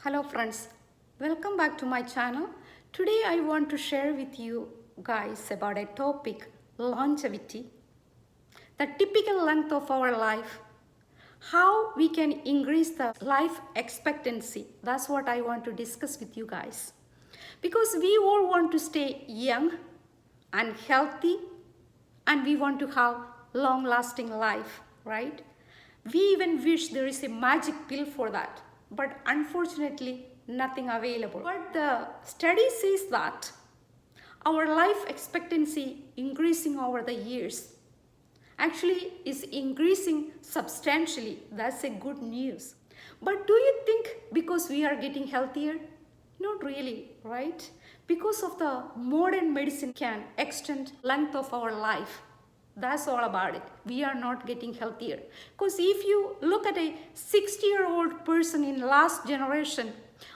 Hello friends, welcome back to my channel. Today I want to share with you guys about a topic, longevity, the typical length of our life, how we can increase the life expectancy. That's what I want to discuss with you guys. Because we all want to stay young and healthy and we want to have long lasting life, right? We even wish there is a magic pill for that, but unfortunately nothing available. But the study says that our life expectancy increasing over the years actually is increasing substantially. That's a good news. But do you think because we are getting healthier? Not really, right? Because of the modern medicine can extend length of our life. That's all about it. We are not getting healthier. Because if you look at a 60-year-old person in last generation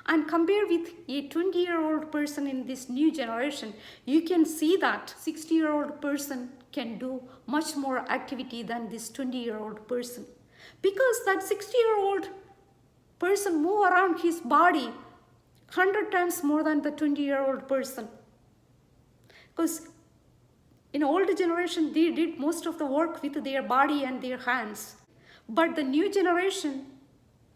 and compare with a 20-year-old person in this new generation, you can see that 60-year-old person can do much more activity than this 20-year-old person. Because that 60-year-old person move around his body 100 times more than the 20-year-old person. Because in older generation, they did most of the work with their body and their hands. But the new generation,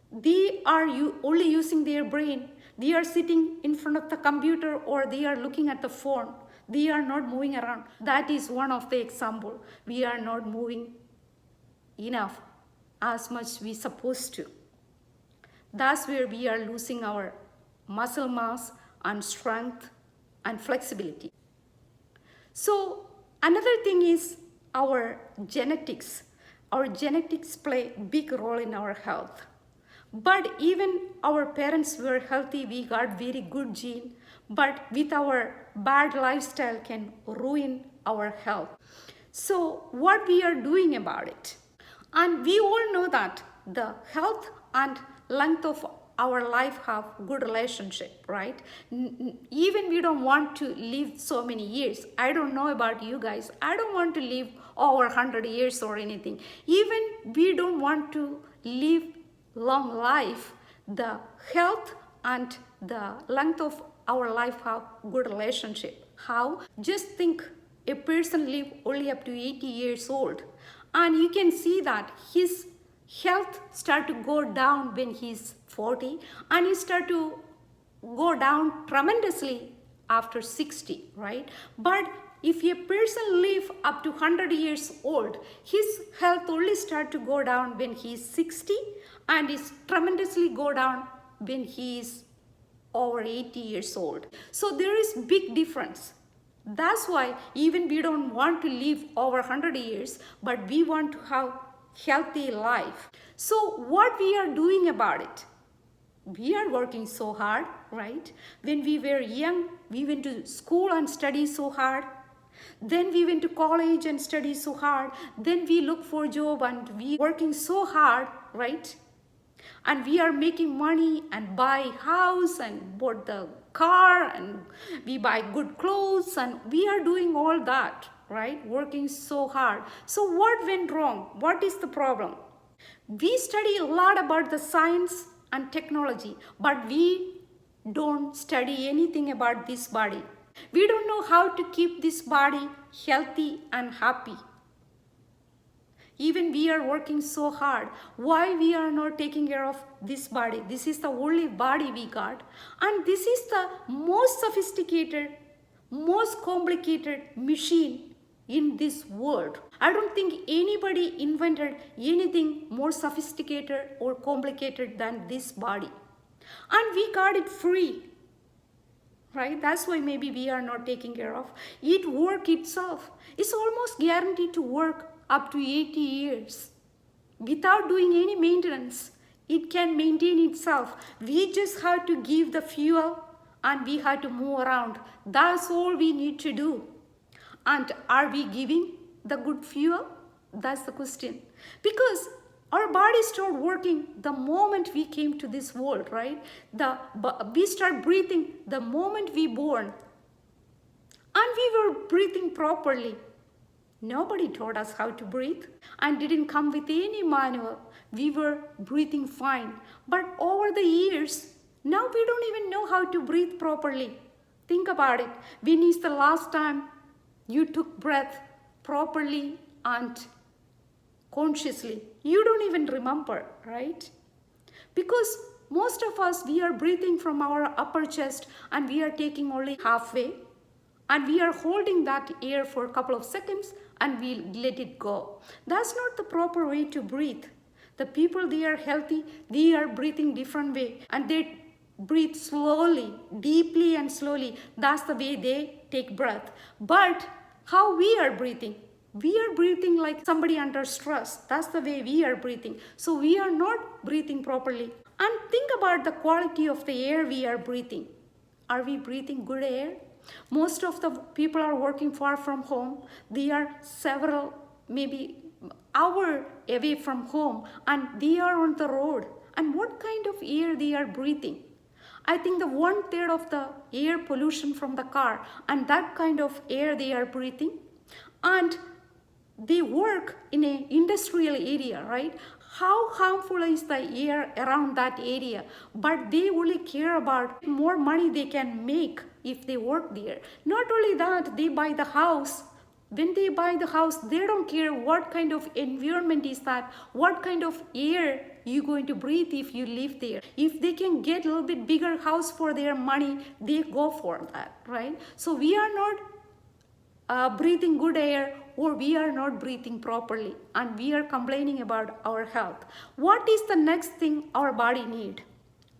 they are only using their brain. They are sitting in front of the computer or they are looking at the phone. They are not moving around. That is one of the example. We are not moving enough as much we supposed to. That's where we are losing our muscle mass and strength and flexibility. So another thing is our genetics. Our genetics play a big role in our health. But even our parents were healthy, we got very good gene, but with our bad lifestyle can ruin our health. So what we are doing about it? And we all know that the health and length of our life have good relationship, right? Even we don't want to live so many years. I don't know about you guys. I don't want to live over 100 years or anything. Even we don't want to live long life. The health and the length of our life have good relationship. How? Just think a person live only up to 80 years old and you can see that his health start to go down when he's 40 and he start to go down tremendously after 60, right? But if a person live up to 100 years old, his health only start to go down when he is 60 and is tremendously go down when he is over 80 years old. So there is big difference. That's why even we don't want to live over 100 years, but we want to have healthy life. So what we are doing about it? We are working so hard, right? When we were young, we went to school and studied so hard. Then we went to college and studied so hard. Then we look for a job and we working so hard, right? And we are making money and buy house and bought the car and we buy good clothes and we are doing all that, right? Working so hard. So what went wrong? What is the problem? We study a lot about the science and technology, but we don't study anything about this body. We don't know how to keep this body healthy and happy. Even we are working so hard. Why we are not taking care of this body? This is the only body we got. And this is the most sophisticated, most complicated machine in this world. I don't think anybody invented anything more sophisticated or complicated than this body. And we got it free, right? That's why maybe we are not taking care of. It work itself. It's almost guaranteed to work up to 80 years. Without doing any maintenance, it can maintain itself. We just have to give the fuel and we have to move around. That's all we need to do. And are we giving the good fuel? That's the question. Because our body started working the moment we came to this world, right? We start breathing the moment we born. And we were breathing properly. Nobody taught us how to breathe and didn't come with any manual. We were breathing fine. But over the years, Now we don't even know how to breathe properly. Think about it. When is the last time you took breath properly and consciously? You don't even remember, right? Because most of us, we are breathing from our upper chest and we are taking only halfway, and we are holding that air for a couple of seconds and we let it go. That's not the proper way to breathe. The people, they are healthy, they are breathing different way, and they breathe slowly, deeply and slowly. That's the way they take breath. But how we are breathing? We are breathing like somebody under stress. That's the way we are breathing. So we are not breathing properly. And think about the quality of the air we are breathing. Are we breathing good air? Most of the people are working far from home. They are several, maybe hour away from home, and they are on the road. And what kind of air they are breathing? I think the 1/3 of the air pollution from the car, and that kind of air they are breathing. And they work in an industrial area, right? How harmful is the air around that area? But they only care about more money they can make if they work there. Not only that, they buy the house. When they buy the house, they don't care what kind of environment is that, what kind of air you're going to breathe if you live there. If they can get a little bit bigger house for their money, they go for that, right? So we are not breathing good air, or we are not breathing properly, and we are complaining about our health. What is the next thing our body need?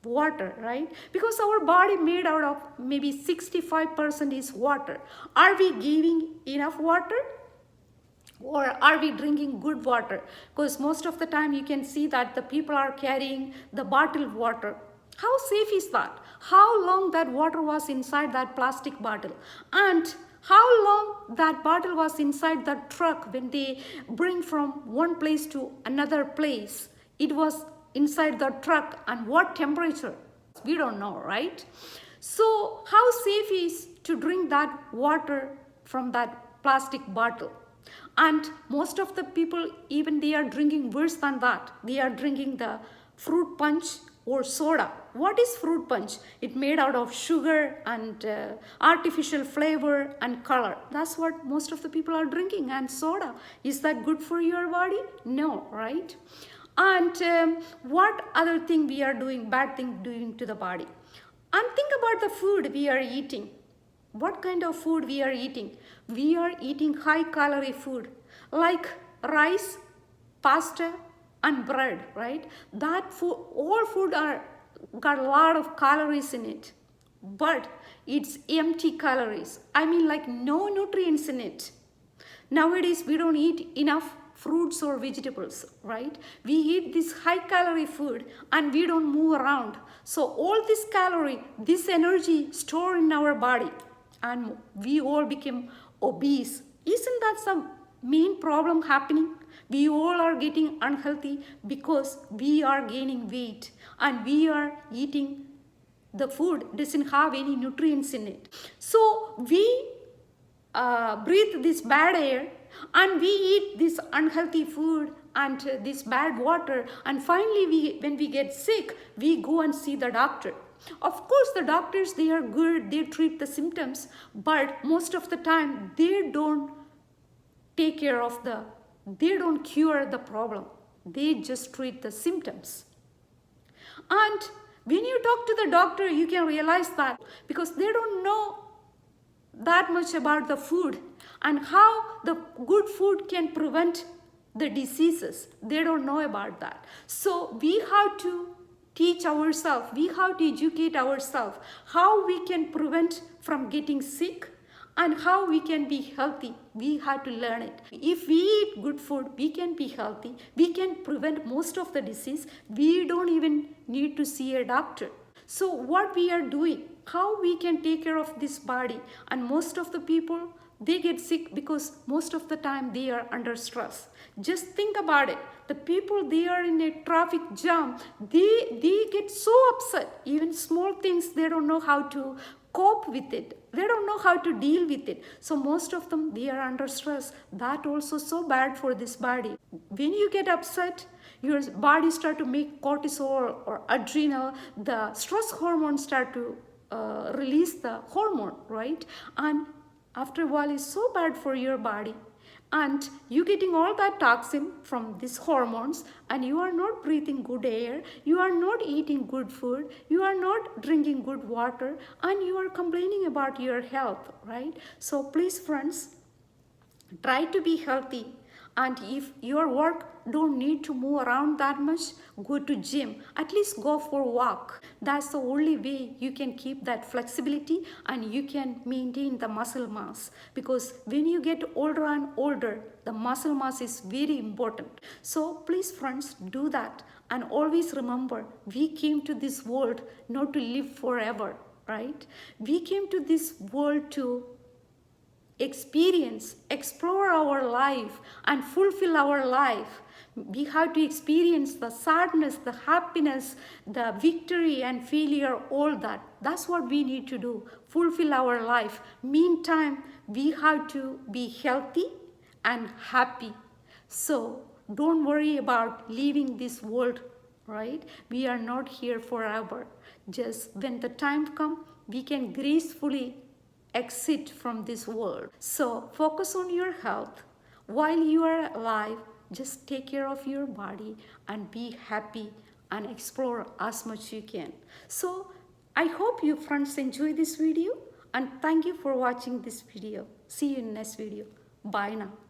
Water, right? Because our body made out of maybe 65% is water. Are we giving enough water? Or are we drinking good water? Because most of the time you can see that the people are carrying the bottled water. How safe is that? How long that water was inside that plastic bottle? And how long that bottle was inside that truck when they bring from one place to another place? It was inside the truck, and what temperature? We don't know, right? So how safe is to drink that water from that plastic bottle? And most of the people, even they are drinking worse than that. They are drinking the fruit punch or soda. What is fruit punch? It's made out of sugar and artificial flavor and color. That's what most of the people are drinking. And soda, is that good for your body? No, right? And what other thing we are doing, bad thing doing to the body? And think about the food we are eating. What kind of food we are eating? We are eating high calorie food like rice, pasta, and bread, right? That food, all food are got a lot of calories in it, but it's empty calories. I mean, like no nutrients in it. Nowadays, we don't eat enough fruits or vegetables, right? We eat this high calorie food and we don't move around. So all this calorie, this energy stored in our body, and we all became obese. Isn't that some main problem happening? We all are getting unhealthy because we are gaining weight and we are eating the food doesn't have any nutrients in it. So we breathe this bad air and we eat this unhealthy food and this bad water, and finally when we get sick, we go and see the doctor. Of course, the doctors, they are good, they treat the symptoms, but most of the time they don't take care of they don't cure the problem. They just treat the symptoms. And when you talk to the doctor, you can realize that because they don't know that much about the food and how the good food can prevent the diseases. They don't know about that. So we have to teach ourselves, we have to educate ourselves how we can prevent from getting sick and how we can be healthy. We have to learn it. If we eat good food, we can be healthy. We can prevent most of the disease. We don't even need to see a doctor. So what we are doing, how we can take care of this body, and most of the people, they get sick because most of the time they are under stress. Just think about it. The people, they are in a traffic jam, they get so upset. Even small things, they don't know how to cope with it. They don't know how to deal with it. So most of them, they are under stress. That also so bad for this body. When you get upset, your body start to make cortisol or adrenal, the stress hormones start to release the hormone, right? And after a while, it's so bad for your body, and you getting all that toxin from these hormones, and you are not breathing good air, you are not eating good food, you are not drinking good water, and you are complaining about your health, right? So please friends, try to be healthy. And if your work don't need to move around that much, go to gym, at least go for a walk. That's the only way you can keep that flexibility and you can maintain the muscle mass, because when you get older and older, the muscle mass is very important. So please friends, do that. And always remember, we came to this world not to live forever, right? We came to this world to experience, explore our life and fulfill our life. We have to experience the sadness, the happiness, the victory and failure, all that. That's what we need to do, fulfill our life. Meantime, we have to be healthy and happy. So don't worry about leaving this world, right? We are not here forever. Just when the time comes, we can gracefully exit from this world. So focus on your health. While you are alive, just take care of your body and be happy and explore as much you can. So I hope you friends enjoy this video, and thank you for watching this video. See you in next video. Bye now.